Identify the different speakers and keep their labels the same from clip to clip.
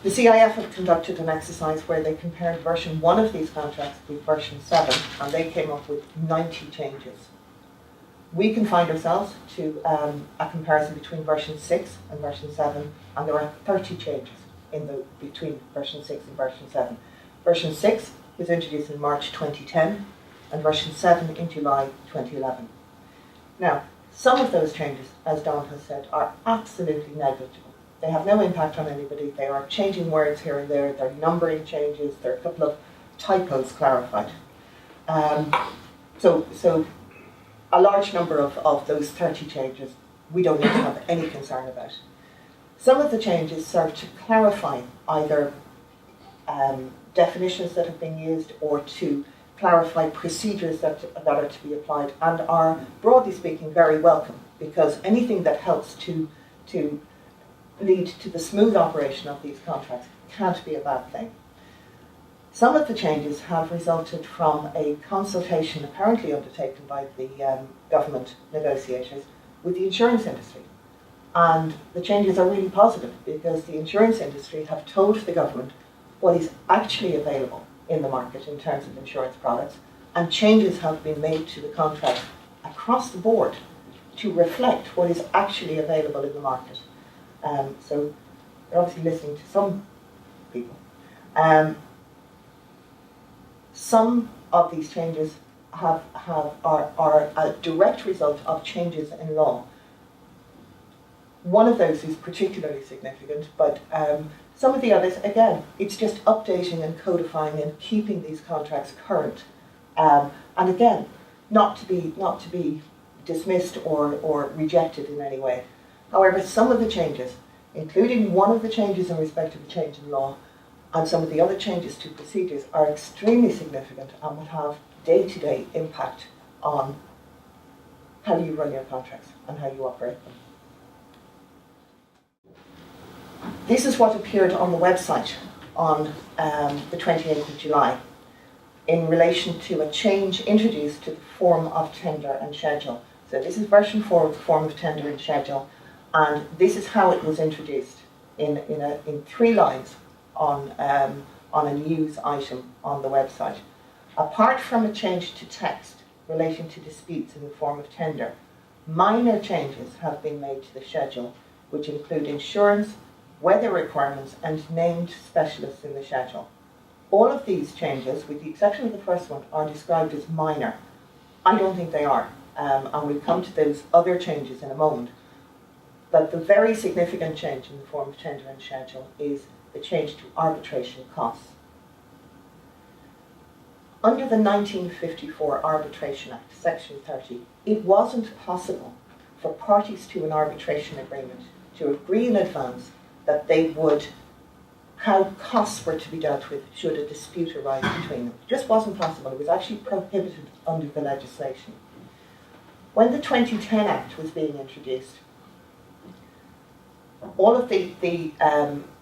Speaker 1: The CIF have conducted an exercise where they compared version 1 of these contracts with version 7, and they came up with 90 changes. We confined ourselves to a comparison between version 6 and version 7, and there are 30 changes between version 6 and version 7. Version 6 was introduced in March 2010, and version 7 in July 2011. Now, some of those changes, as Don has said, are absolutely negligible. They have no impact on anybody. They are changing words here and there. They're numbering changes. There are a couple of typos clarified. So a large number of those 30 changes we don't need to have any concern about. Some of the changes serve to clarify either definitions that have been used or to clarify procedures that are to be applied, and are, broadly speaking, very welcome, because anything that helps to lead to the smooth operation of these contracts can't be a bad thing. Some of the changes have resulted from a consultation apparently undertaken by the government negotiators with the insurance industry. And the changes are really positive because the insurance industry have told the government what is actually available in the market in terms of insurance products, and changes have been made to the contract across the board to reflect what is actually available in the market. So they're obviously listening to some people. Some of these changes are a direct result of changes in law. One of those is particularly significant, but some of the others, again, it's just updating and codifying and keeping these contracts current. And again, not to be dismissed or rejected in any way. However, some of the changes, including one of the changes in respect of a change in law, and some of the other changes to procedures, are extremely significant and will have day-to-day impact on how you run your contracts and how you operate them. This is what appeared on the website on the 28th of July in relation to a change introduced to the form of tender and schedule. So this is version 4 of the form of tender and schedule, and this is how it was introduced in 3 lines on a news item on the website. Apart from a change to text relating to disputes in the form of tender, minor changes have been made to the schedule, which include insurance, weather requirements, and named specialists in the schedule. All of these changes, with the exception of the first one, are described as minor. I don't think they are, and we'll come to those other changes in a moment. But the very significant change in the form of tender and schedule is the change to arbitration costs. Under the 1954 Arbitration Act, Section 30, it wasn't possible for parties to an arbitration agreement to agree in advance that they would, how costs were to be dealt with should a dispute arise between them. It just wasn't possible. It was actually prohibited under the legislation. When the 2010 Act was being introduced, all of the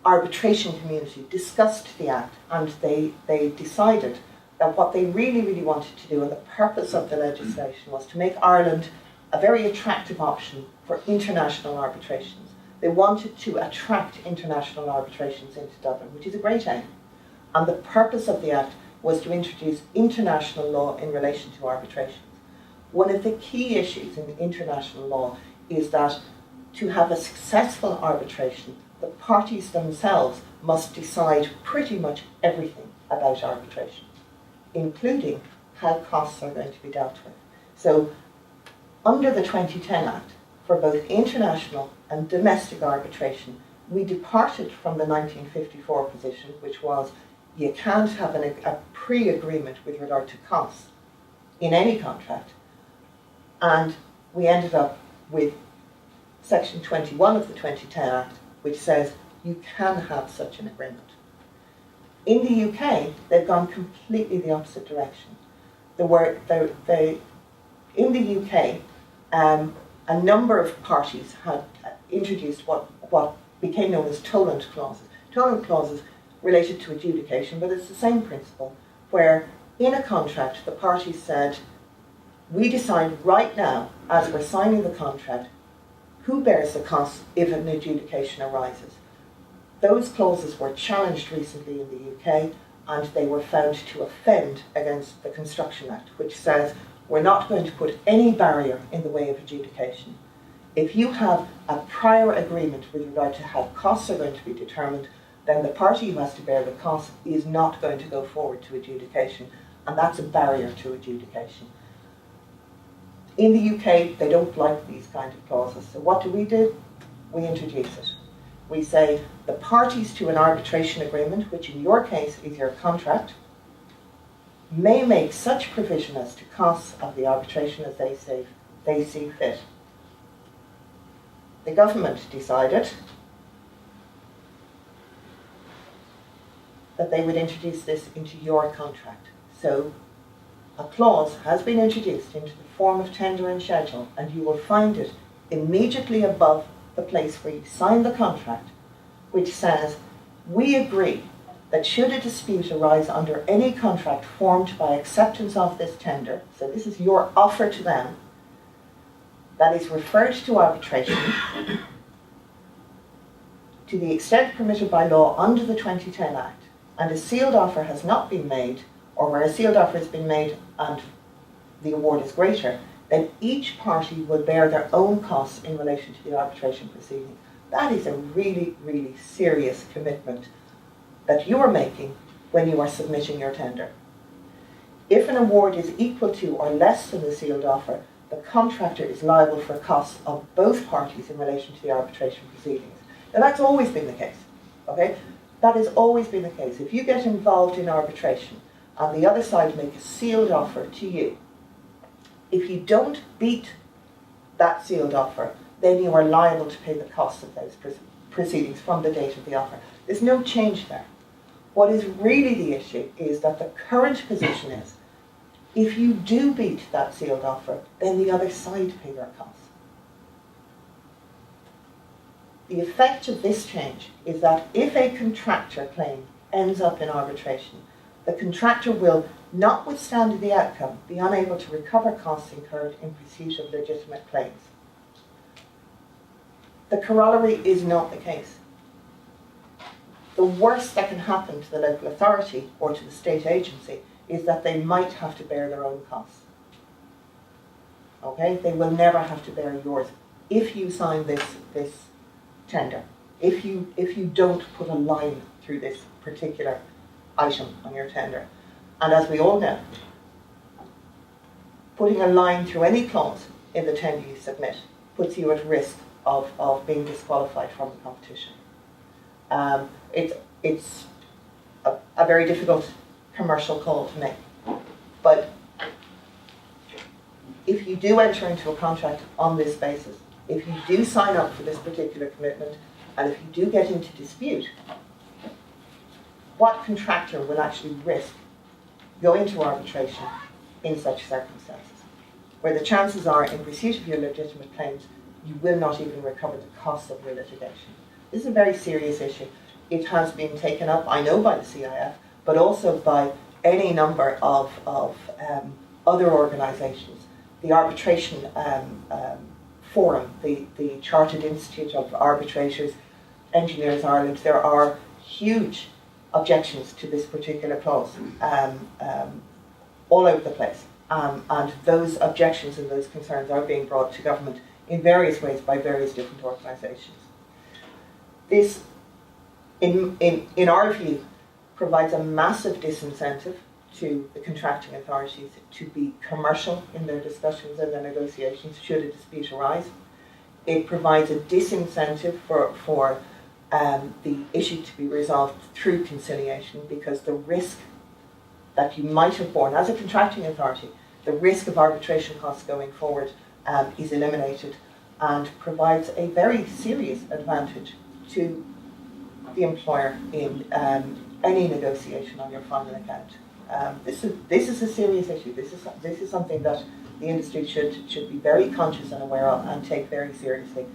Speaker 1: arbitration community discussed the Act, and they decided that what they really wanted to do, and the purpose of the legislation, was to make Ireland a very attractive option for international arbitrations. They wanted to attract international arbitrations into Dublin, which is a great aim. And the purpose of the Act was to introduce international law in relation to arbitrations. One of the key issues in international law is that to have a successful arbitration, the parties themselves must decide pretty much everything about arbitration, including how costs are going to be dealt with. So, under the 2010 Act, for both international and domestic arbitration, we departed from the 1954 position, which was you can't have a pre-agreement with regard to costs in any contract, and we ended up with Section 21 of the 2010 Act, which says you can have such an agreement. In the UK, they've gone completely the opposite direction. In the UK, a number of parties had introduced what became known as tolerant clauses. Tolerant clauses related to adjudication, but it's the same principle, where in a contract the parties said, we decide right now, as we're signing the contract, who bears the costs if an adjudication arises. those clauses were challenged recently in the UK, and they were found to offend against the Construction Act, which says we're not going to put any barrier in the way of adjudication. If you have a prior agreement with regard to how costs are going to be determined, then the party who has to bear the costs is not going to go forward to adjudication, and that's a barrier to adjudication. In the UK, they don't like these kind of clauses, so what do? We introduce it. We say the parties to an arbitration agreement, which in your case is your contract, may make such provision as to costs of the arbitration as they see fit. The government decided that they would introduce this into your contract. So a clause has been introduced into the form of tender and schedule, and you will find it immediately above the place where you sign the contract, which says, we agree that should a dispute arise under any contract formed by acceptance of this tender, so this is your offer to them, that is referred to arbitration to the extent permitted by law under the 2010 Act, and a sealed offer has not been made, or where a sealed offer has been made and the award is greater, then each party will bear their own costs in relation to the arbitration proceeding. That is a really, really serious commitment that you are making when you are submitting your tender. If an award is equal to or less than the sealed offer, the contractor is liable for costs of both parties in relation to the arbitration proceedings. Now that's always been the case, okay? That has always been the case. If you get involved in arbitration and the other side make a sealed offer to you, if you don't beat that sealed offer, then you are liable to pay the costs of those proceedings from the date of the offer. There's no change there. What is really the issue is that the current position is, if you do beat that sealed offer, then the other side pay their costs. The effect of this change is that if a contractor claim ends up in arbitration, the contractor will, notwithstanding the outcome, be unable to recover costs incurred in pursuit of legitimate claims. The corollary is not the case. The worst that can happen to the local authority or to the state agency is that they might have to bear their own costs. Okay? They will never have to bear yours if you sign this tender. If you don't put a line through this particular item on your tender. And as we all know, putting a line through any clause in the tender you submit puts you at risk of being disqualified from the competition. It's a very difficult commercial call to make. But if you do enter into a contract on this basis, if you do sign up for this particular commitment, and if you do get into dispute, what contractor will actually risk going to arbitration in such circumstances, where the chances are, in pursuit of your legitimate claims, you will not even recover the costs of your litigation? This is a very serious issue. It has been taken up, I know, by the CIF, but also by any number of other organisations. The Arbitration Forum, the Chartered Institute of Arbitrators, Engineers Ireland, there are huge objections to this particular clause all over the place. And those objections and those concerns are being brought to government in various ways by various different organisations. This, in our view, provides a massive disincentive to the contracting authorities to be commercial in their discussions and their negotiations should a dispute arise. It provides a disincentive for the issue to be resolved through conciliation, because the risk that you might have borne as a contracting authority, the risk of arbitration costs going forward is eliminated, and provides a very serious advantage to the employer in any negotiation on your final account. This is a serious issue. This is something that the industry should be very conscious and aware of and take very seriously.